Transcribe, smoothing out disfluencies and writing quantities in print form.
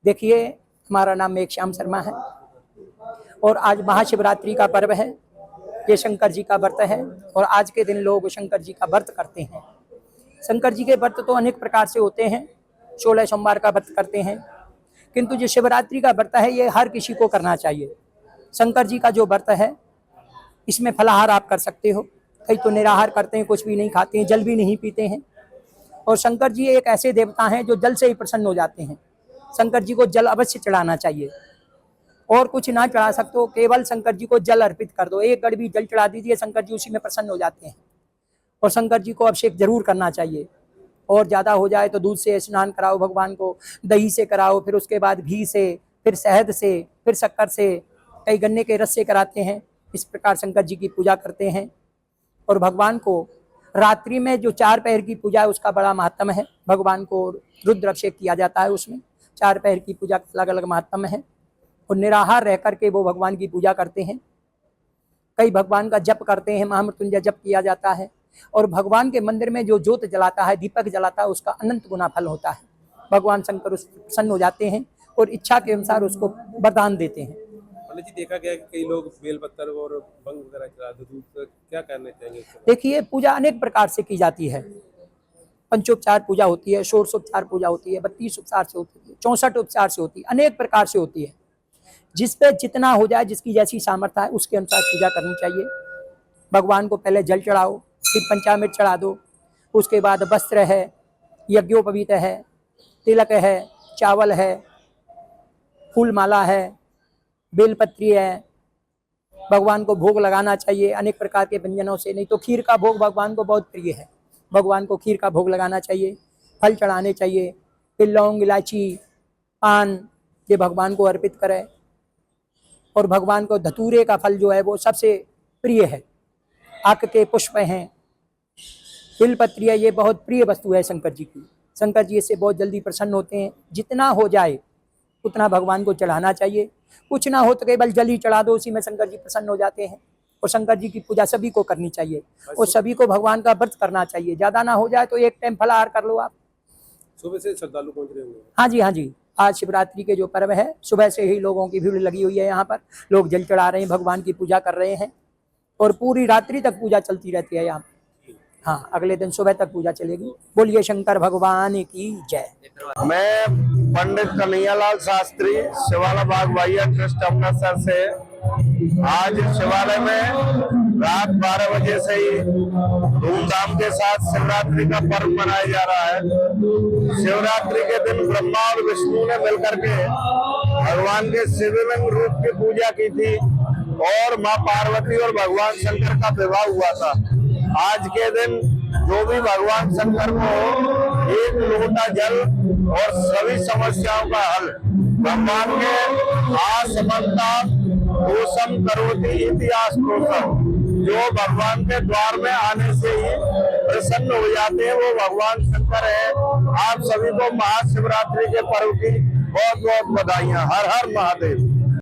देखिए, हमारा नाम मेघश्याम शर्मा है और आज महाशिवरात्रि का पर्व है। ये शंकर जी का व्रत है और आज के दिन लोग शंकर जी का व्रत करते हैं। शंकर जी के व्रत तो अनेक प्रकार से होते हैं। 16 सोमवार का व्रत करते हैं, किंतु जो शिवरात्रि का व्रत है ये हर किसी को करना चाहिए। शंकर जी का जो व्रत है इसमें फलाहार आप कर सकते हो। कई तो निराहार करते हैं, कुछ भी नहीं खाते हैं, जल भी नहीं पीते हैं। और शंकर जी एक ऐसे देवता हैं जो जल से ही प्रसन्न हो जाते हैं। शंकर जी को जल अवश्य चढ़ाना चाहिए और कुछ ना चढ़ा सकते हो, केवल शंकर जी को जल अर्पित कर दो। एक गड़बी जल चढ़ा दीजिए, शंकर जी उसी में प्रसन्न हो जाते हैं। और शंकर जी को अभिषेक जरूर करना चाहिए और ज़्यादा हो जाए तो दूध से स्नान कराओ भगवान को, दही से कराओ, फिर उसके बाद घी से, फिर शहद से, फिर शक्कर से, कई गन्ने के रस से कराते हैं। इस प्रकार शंकर जी की पूजा करते हैं। और भगवान को रात्रि में जो 4 पहर की पूजा है उसका बड़ा महत्व है। भगवान को रुद्र अभिषेक किया जाता है, उसमें 4 पहर की पूजा का अलग अलग महत्व है। और निराहार रह करके वो भगवान की पूजा करते हैं। कई भगवान का जप करते हैं, महामृत्युंजय जप किया जाता है। और भगवान के मंदिर में जो ज्योत जलाता है, दीपक जलाता है, उसका अनंत गुना फल होता है। भगवान शंकर उस प्रसन्न हो जाते हैं और इच्छा के अनुसार उसको वरदान देते हैं। पंडित जी, देखा गया कि कई लोग बेलपत्र और भंग वगैरह चढ़ा देते हैं, तो क्या करना चाहिए? देखिए, पूजा अनेक प्रकार से की जाती है। पंचोपचार पूजा होती है, षोडशोपचार पूजा होती है, 32 उपचार से होती है, 64 उपचार से होती है, अनेक प्रकार से होती है। जिस पे जितना हो जाए, जिसकी जैसी सामर्थ्य है उसके अनुसार पूजा करनी चाहिए। भगवान को पहले जल चढ़ाओ, फिर पंचामृत चढ़ा दो, उसके बाद वस्त्र है, यज्ञोपवीत है, तिलक है, चावल है, फूल माला है, बेलपत्री है। भगवान को भोग लगाना चाहिए अनेक प्रकार के व्यंजनों से। नहीं तो खीर का भोग भगवान को बहुत प्रिय है, भगवान को खीर का भोग लगाना चाहिए। फल चढ़ाने चाहिए, फिर लौंग, इलायची, पान, ये भगवान को अर्पित करें। और भगवान को धतूरे का फल जो है वो सबसे प्रिय है। आक के पुष्प हैं, बेलपत्री है, ये बहुत प्रिय वस्तु है शंकर जी की। शंकर जी इससे बहुत जल्दी प्रसन्न होते हैं। जितना हो जाए उतना भगवान को चढ़ाना चाहिए। कुछ ना हो तो केवल जल ही चढ़ा दो, उसी में शंकर जी प्रसन्न हो जाते हैं। और शंकर जी की पूजा सभी को करनी चाहिए और सभी को भगवान का व्रत करना चाहिए। ज़्यादा ना हो जाए तो एक टाइम फलाहार कर लो आप। सुबह से श्रद्धालु पहुंच रहे होंगे? हाँ जी, हाँ जी। आज शिवरात्रि के जो पर्व है, सुबह से ही लोगों की भीड़ लगी हुई है। यहाँ पर लोग जल चढ़ा रहे हैं, भगवान की पूजा कर रहे हैं और पूरी रात्रि तक पूजा चलती रहती है यहाँ। हाँ, अगले दिन सुबह तक पूजा चलेगी। बोलिए शंकर भगवान की जय। मैं पंडित कन्हैयालाल शास्त्री, शिवाला बाग वाहिया ट्रस्ट अमृतसर से आज शिवालय में रात 12 बजे से ही धूमधाम के साथ शिवरात्रि का पर्व मनाया जा रहा है। शिवरात्रि के दिन ब्रह्मा और विष्णु ने मिलकर के भगवान के शिवलिंग रूप की पूजा की थी और माँ पार्वती और भगवान शंकर का विवाह हुआ था। आज के दिन जो भी भगवान शंकर को एक लोटा जल और सभी समस्याओं का हल भगवान के आसमंता दोषम करोति इतिहास दोषम, जो भगवान के द्वार में आने से ही प्रसन्न हो जाते हैं, वो भगवान शंकर है। आप सभी को महाशिवरात्रि के पर्व की बहुत बहुत बधाइयां। हर हर महादेव।